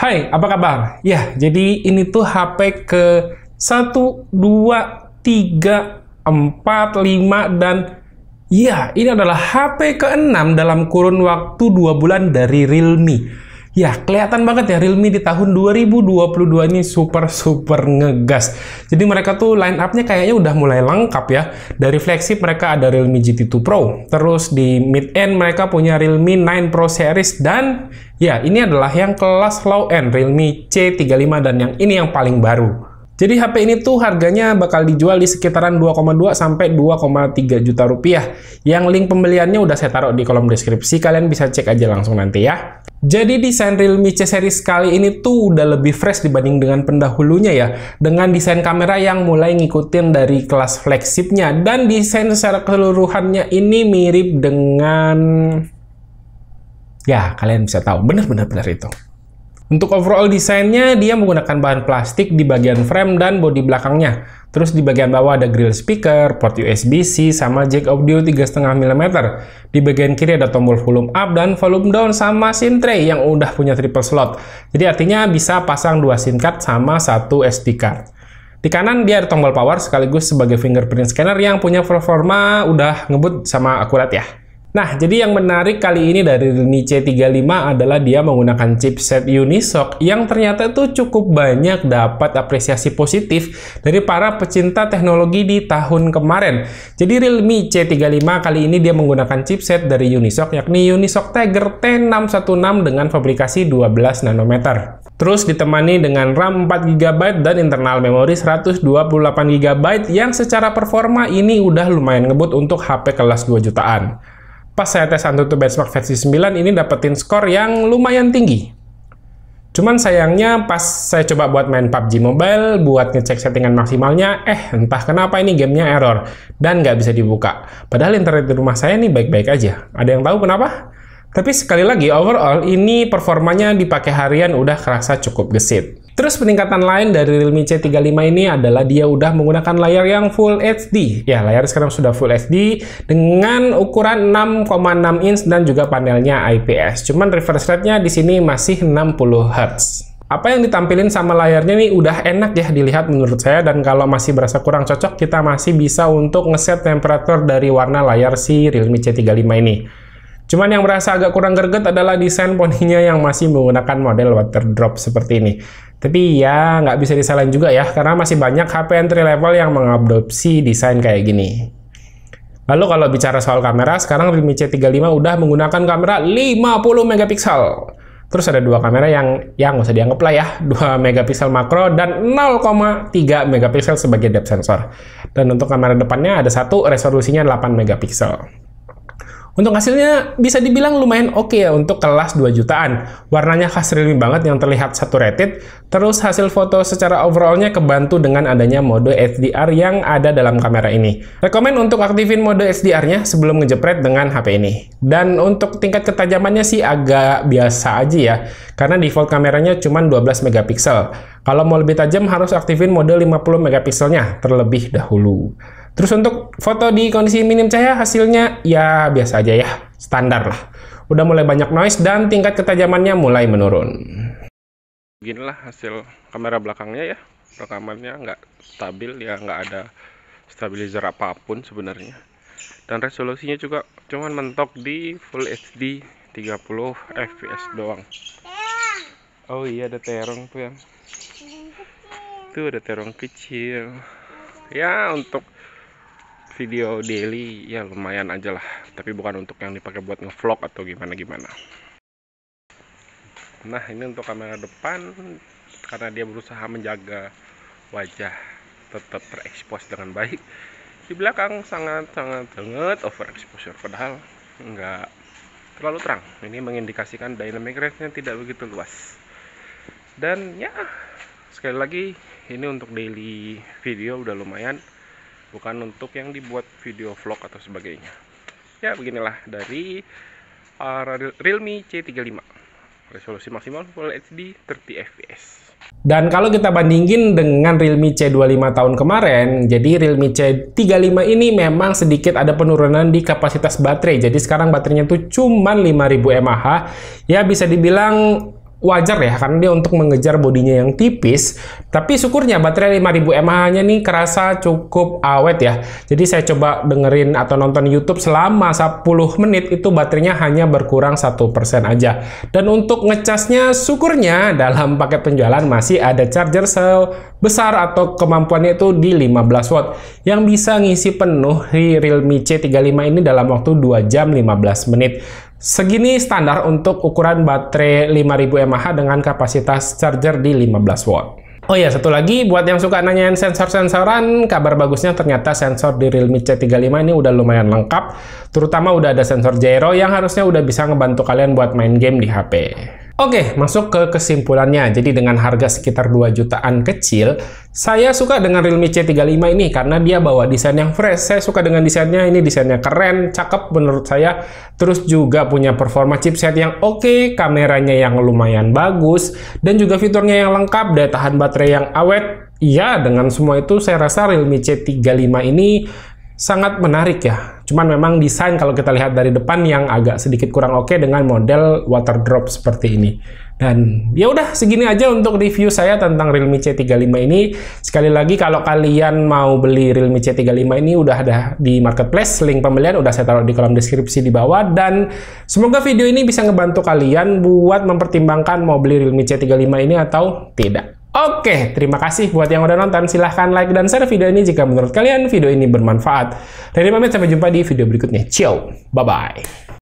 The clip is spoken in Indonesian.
Hai, apa kabar? Ya, jadi ini tuh HP ke 1, 2, 3, 4, 5, dan ya, ini adalah HP ke-6 dalam kurun waktu 2 bulan dari Realme. Ya, kelihatan banget ya Realme di tahun 2022 ini super ngegas. Jadi mereka tuh line up-nya kayaknya udah mulai lengkap ya. Dari flagship mereka ada Realme GT2 Pro. Terus di mid-end mereka punya Realme 9 Pro Series. Dan ya, ini adalah yang kelas low-end, Realme C35. Dan yang ini yang paling baru. Jadi HP ini tuh harganya bakal dijual di sekitaran 2,2 sampai 2,3 juta rupiah. Yang link pembeliannya udah saya taruh di kolom deskripsi, kalian bisa cek aja langsung nanti ya. Jadi desain Realme C series kali ini tuh udah lebih fresh dibanding dengan pendahulunya ya. Dengan desain kamera yang mulai ngikutin dari kelas flagshipnya. Dan desain secara keseluruhannya ini mirip dengan... ya, kalian bisa tahu, bener-bener itu. Untuk overall desainnya, dia menggunakan bahan plastik di bagian frame dan bodi belakangnya. Terus di bagian bawah ada grill speaker, port USB-C, sama jack audio 3,5 mm. Di bagian kiri ada tombol volume up dan volume down sama SIM tray yang udah punya triple slot. Jadi artinya bisa pasang 2 SIM card sama 1 SD card. Di kanan dia ada tombol power sekaligus sebagai fingerprint scanner yang punya performa udah ngebut sama akurat ya. Nah, jadi yang menarik kali ini dari Realme C35 adalah dia menggunakan chipset Unisoc yang ternyata tuh cukup banyak dapat apresiasi positif dari para pecinta teknologi di tahun kemarin. Jadi Realme C35 kali ini dia menggunakan chipset dari Unisoc yakni Unisoc Tiger T616 dengan fabrikasi 12 nanometer. Terus ditemani dengan RAM 4 GB dan internal memori 128 GB yang secara performa ini udah lumayan ngebut untuk HP kelas 2 jutaan. Pas saya tes AnTuTu Benchmark versi 9 ini dapetin skor yang lumayan tinggi. Cuman sayangnya pas saya coba buat main PUBG Mobile, buat ngecek settingan maksimalnya, entah kenapa ini gamenya error dan nggak bisa dibuka. Padahal internet di rumah saya nih baik-baik aja. Ada yang tahu kenapa? Tapi sekali lagi, overall ini performanya dipakai harian udah kerasa cukup gesit. Terus peningkatan lain dari Realme C35 ini adalah dia udah menggunakan layar yang Full HD. Ya, layar sekarang sudah Full HD dengan ukuran 6,6 inch dan juga panelnya IPS. Cuman refresh rate-nya di sini masih 60 Hz. Apa yang ditampilin sama layarnya nih udah enak ya dilihat menurut saya, dan kalau masih berasa kurang cocok, kita masih bisa untuk ngeset temperatur dari warna layar si Realme C35 ini. Cuman yang berasa agak kurang greget adalah desain poninya yang masih menggunakan model water drop seperti ini. Tapi ya nggak bisa disalahin juga ya, karena masih banyak HP entry level yang mengadopsi desain kayak gini. Lalu kalau bicara soal kamera, sekarang Realme C35 udah menggunakan kamera 50 megapiksel. Terus ada dua kamera yang nggak usah dianggap lah ya, 2 megapiksel makro dan 0,3 megapiksel sebagai depth sensor. Dan untuk kamera depannya ada satu, resolusinya 8 megapiksel. Untuk hasilnya bisa dibilang lumayan oke ya untuk kelas 2 jutaan. Warnanya khas Realme banget yang terlihat saturated. Terus hasil foto secara overallnya kebantu dengan adanya mode HDR yang ada dalam kamera ini. Rekomen untuk aktifin mode HDR-nya sebelum ngejepret dengan HP ini. Dan untuk tingkat ketajamannya sih agak biasa aja ya, karena default kameranya cuma 12 megapiksel. Kalau mau lebih tajam harus aktifin mode 50 megapikselnya terlebih dahulu. Terus untuk foto di kondisi minim cahaya hasilnya ya biasa aja ya, standar lah. Udah mulai banyak noise dan tingkat ketajamannya mulai menurun. Beginilah hasil kamera belakangnya ya. Rekamannya nggak stabil ya, nggak ada stabilizer apapun sebenarnya. Dan resolusinya juga cuman mentok di Full HD 30 fps doang. Oh iya, ada terong tuh ya. Tuh ada terong kecil. Ya untuk video daily ya lumayan aja lah, tapi bukan untuk yang dipakai buat ngevlog atau gimana-gimana. Nah, ini untuk kamera depan, karena dia berusaha menjaga wajah tetap terekspos dengan baik. Di belakang sangat overexposure, padahal nggak terlalu terang. Ini mengindikasikan dynamic range-nya tidak begitu luas. Dan ya, sekali lagi ini untuk daily video udah lumayan, bukan untuk yang dibuat video vlog atau sebagainya. Ya beginilah dari Realme C35, resolusi maksimal Full HD 30 fps. Dan kalau kita bandingin dengan Realme C25 tahun kemarin, jadi Realme C35 ini memang sedikit ada penurunan di kapasitas baterai. Jadi sekarang baterainya tuh cuma 5000 mAh. Ya bisa dibilang wajar ya, karena dia untuk mengejar bodinya yang tipis. Tapi syukurnya baterai 5000 mAh-nya nih kerasa cukup awet ya. Jadi saya coba dengerin atau nonton YouTube selama 10 menit, itu baterainya hanya berkurang 1% aja. Dan untuk ngecasnya, syukurnya dalam paket penjualan masih ada charger sebesar atau kemampuannya itu di 15 watt yang bisa ngisi penuh di Realme C35 ini dalam waktu 2 jam 15 menit. Segini standar untuk ukuran baterai 5000 mAh dengan kapasitas charger di 15 watt. Oh ya, satu lagi buat yang suka nanyain sensor-sensoran, kabar bagusnya ternyata sensor di Realme C35 ini udah lumayan lengkap, terutama udah ada sensor gyro yang harusnya udah bisa ngebantu kalian buat main game di HP. Oke, masuk ke kesimpulannya. Jadi dengan harga sekitar 2 jutaan kecil, saya suka dengan Realme C35 ini karena dia bawa desain yang fresh. Saya suka dengan desainnya, ini desainnya keren, cakep menurut saya. Terus juga punya performa chipset yang oke, kameranya yang lumayan bagus, dan juga fiturnya yang lengkap, daya tahan baterai yang awet. Ya, dengan semua itu saya rasa Realme C35 ini sangat menarik ya. Cuman memang desain kalau kita lihat dari depan yang agak sedikit kurang oke dengan model water drop seperti ini. Dan ya udah segini aja untuk review saya tentang Realme C35 ini. Sekali lagi kalau kalian mau beli Realme C35 ini udah ada di marketplace, link pembelian udah saya taruh di kolom deskripsi di bawah, dan semoga video ini bisa ngebantu kalian buat mempertimbangkan mau beli Realme C35 ini atau tidak. Oke, terima kasih buat yang udah nonton. Silahkan like dan share video ini jika menurut kalian video ini bermanfaat. Dari pamit, sampai jumpa di video berikutnya. Ciao, bye-bye.